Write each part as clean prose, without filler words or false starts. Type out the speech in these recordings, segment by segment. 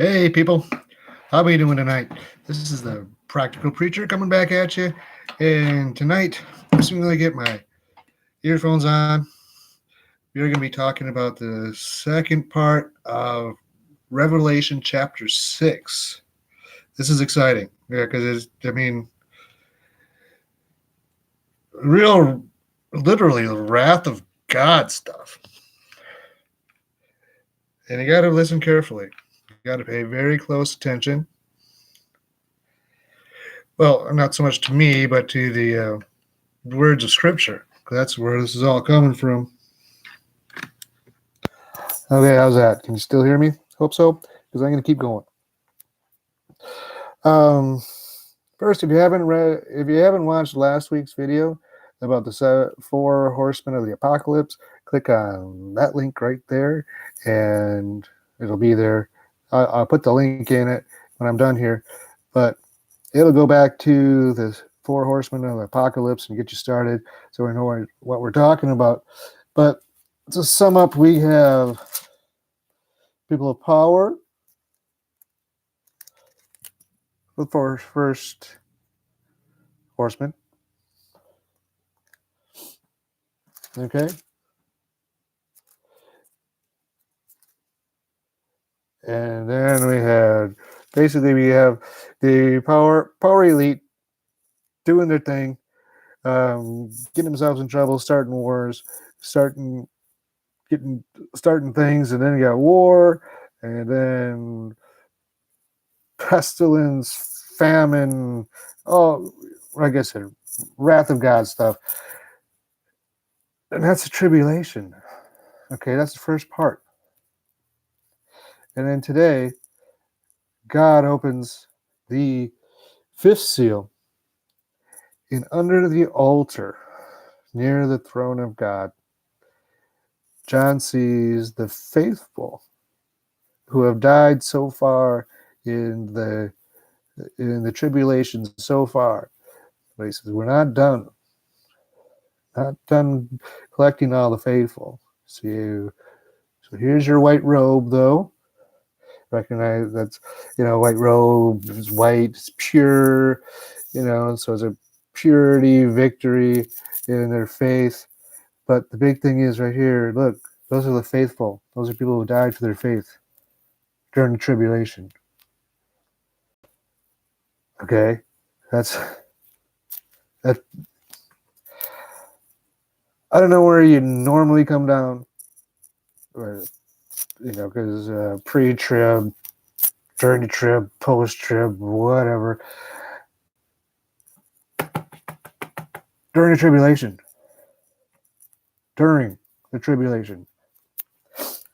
Hey, people. How are you doing tonight? This is the Practical Preacher coming back at you. And tonight, as soon as I get my earphones on, we're going to be talking about the second part of Revelation chapter 6. This is exciting. Yeah, because real, literally, the wrath of God stuff. And you got to listen carefully. You got to pay very close attention. Well, not so much to me, but to the words of Scripture. That's where this is all coming from. Okay, how's that? Can you still hear me? Hope so, because I'm going to keep going. First, if you haven't watched last week's video about the 4 horsemen of the apocalypse, click on that link right there, and it'll be there. I'll put the link in it when I'm done here, but it'll go back to the 4 horsemen of the apocalypse and get you started, so we know what we're talking about. But to sum up, we have people of power, for first horseman. Okay. And then we have the power elite doing their thing, getting themselves in trouble, starting wars, starting things, and then you got war, and then pestilence, famine, like I said, wrath of God stuff. And that's a tribulation. Okay, that's the first part. And then today, God opens the 5th seal, and under the altar, near the throne of God, John sees the faithful who have died so far in the tribulations so far. But he says, we're not done collecting all the faithful. So here's your white robe, though. Recognize that's, white robe is white, it's pure, so it's a purity, victory in their faith. But the big thing is right here, look, those are the faithful. Those are people who died for their faith during the tribulation. Okay? That. I don't know where you normally come down, or, because pre-trib, during the trib, post-trib, whatever. During the tribulation.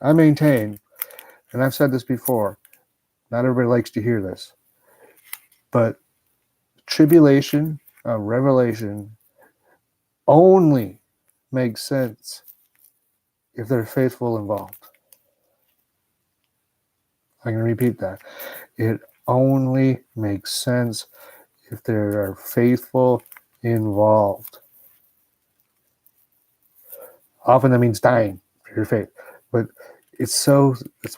I maintain, and I've said this before, not everybody likes to hear this, but tribulation, revelation, only makes sense if they're faithful involved. I'm going to repeat that. It only makes sense if there are faithful involved. Often that means dying for your faith. But it's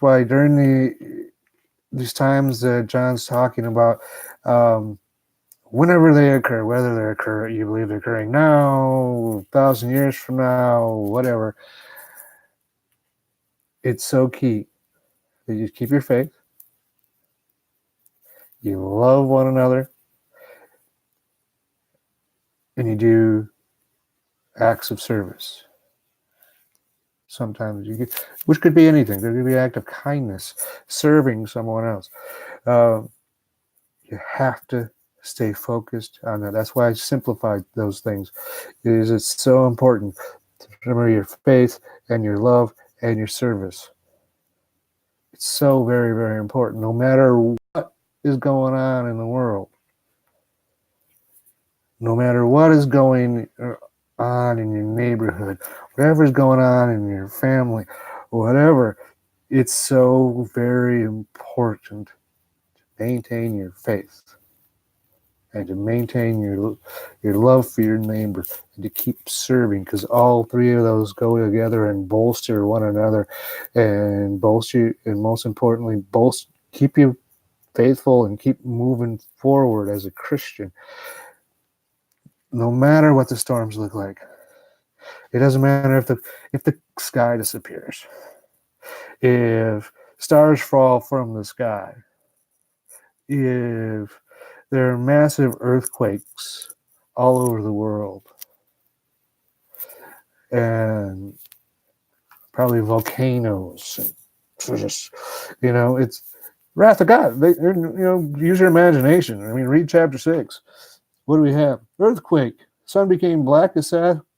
why during these times that John's talking about, whenever they occur, whether you believe they're occurring now, 1,000 years from now, whatever, it's so key that you keep your faith, you love one another, and you do acts of service. Sometimes which could be anything. There could be an act of kindness, serving someone else. You have to stay focused on that. That's why I simplified those things. It's so important to remember your faith and your love and your service. It's so very, very important, no matter what is going on in the world. No matter what is going on in your neighborhood, whatever is going on in your family, whatever, it's so very important to maintain your faith and to maintain your love for your neighbor and to keep serving, because all 3 of those go together and bolster one another and bolster, and most importantly, keep you faithful and keep moving forward as a Christian, no matter what the storms look like. It doesn't matter if the sky disappears, if stars fall from the sky, if there are massive earthquakes all over the world, and probably volcanoes, and just, it's wrath of God. Use your imagination. I mean, read chapter 6. What do we have? Earthquake. Sun became black as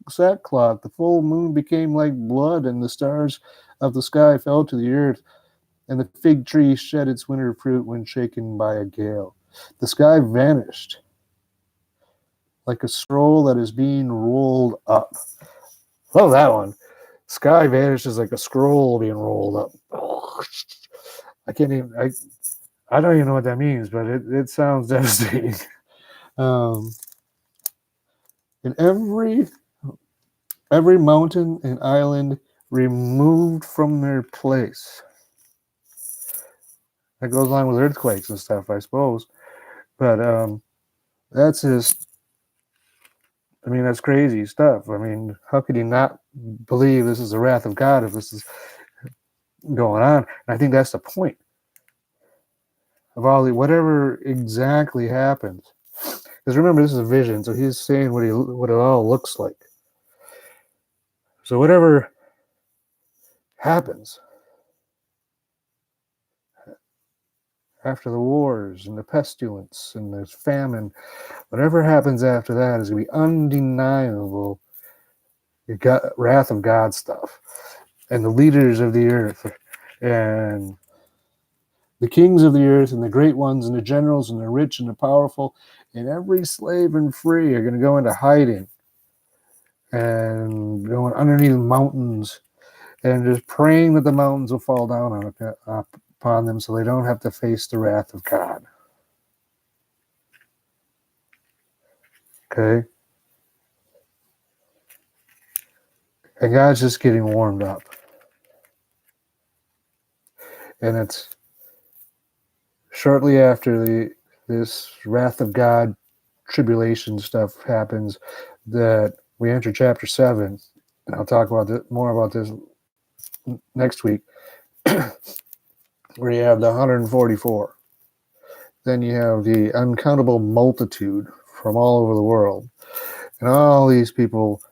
sackcloth. The full moon became like blood, and the stars of the sky fell to the earth, and the fig tree shed its winter fruit when shaken by a gale. The sky vanished like a scroll that is being rolled up. Love that one. Sky vanishes like a scroll being rolled up. I can't even. I don't even know what that means, but it sounds devastating. And every mountain and island removed from their place. That goes along with earthquakes and stuff, I suppose. But that's just, that's crazy stuff. I mean, how could you not believe this is the wrath of God if this is going on? And I think that's the point of whatever exactly happens. Because remember, this is a vision, so he's saying what it all looks like. So whatever happens after the wars and the pestilence and the famine, whatever happens after that is going to be undeniable wrath of God stuff. And the leaders of the earth and the kings of the earth and the great ones and the generals and the rich and the powerful and every slave and free are going to go into hiding and going underneath mountains and just praying that the mountains will fall down upon them so they don't have to face the wrath of God. Okay? And God's just getting warmed up. And it's shortly after this wrath of God tribulation stuff happens that we enter chapter 7. And I'll talk more about this next week, where you have the 144. Then you have the uncountable multitude from all over the world. And all these people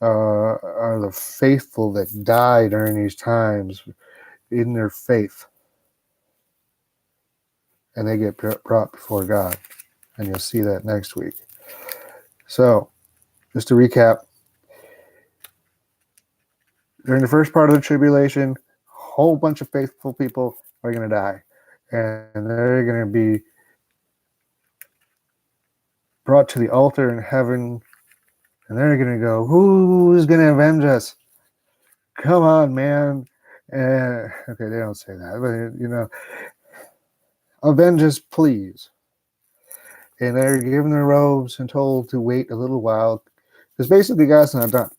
are the faithful that die during these times in their faith. And they get brought before God. And you'll see that next week. So, just to recap, during the first part of the tribulation, a whole bunch of faithful people are going to die. And they're going to be brought to the altar in heaven. And they're going to go, who's going to avenge us? Come on, man. Okay, they don't say that. But, avenge us, please. And they're given their robes and told to wait a little while. Because basically God's not done.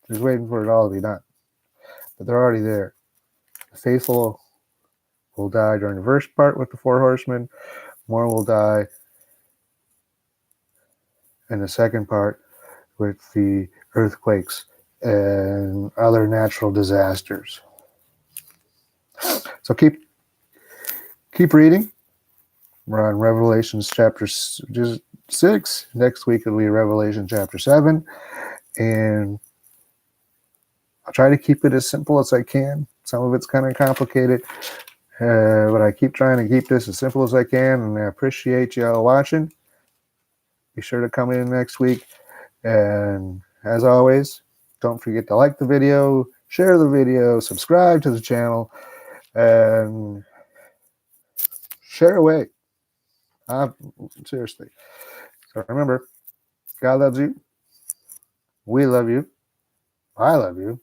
He's waiting for it all to be done. But they're already there. The faithful will die during the first part with the 4 horsemen. More will die in the second part with the earthquakes and other natural disasters. So keep reading. We're on Revelation chapter 6. Next week it'll be Revelation chapter 7. And I'll try to keep it as simple as I can. Some of it's kind of complicated. But I keep trying to keep this as simple as I can. And I appreciate y'all watching. Be sure to come in next week. And as always, don't forget to like the video, share the video, subscribe to the channel, and share away. Seriously. So remember, God loves you. We love you. I love you.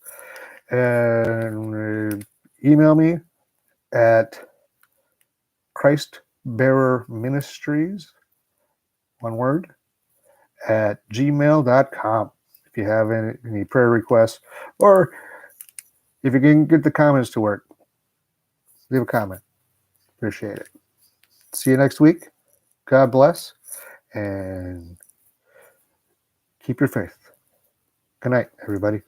And email me at christbearerministries, one word, at gmail.com if you have any prayer requests, or if you can get the comments to work. leave a comment. Appreciate it. See you next week. God bless, and keep your faith. Good night, everybody.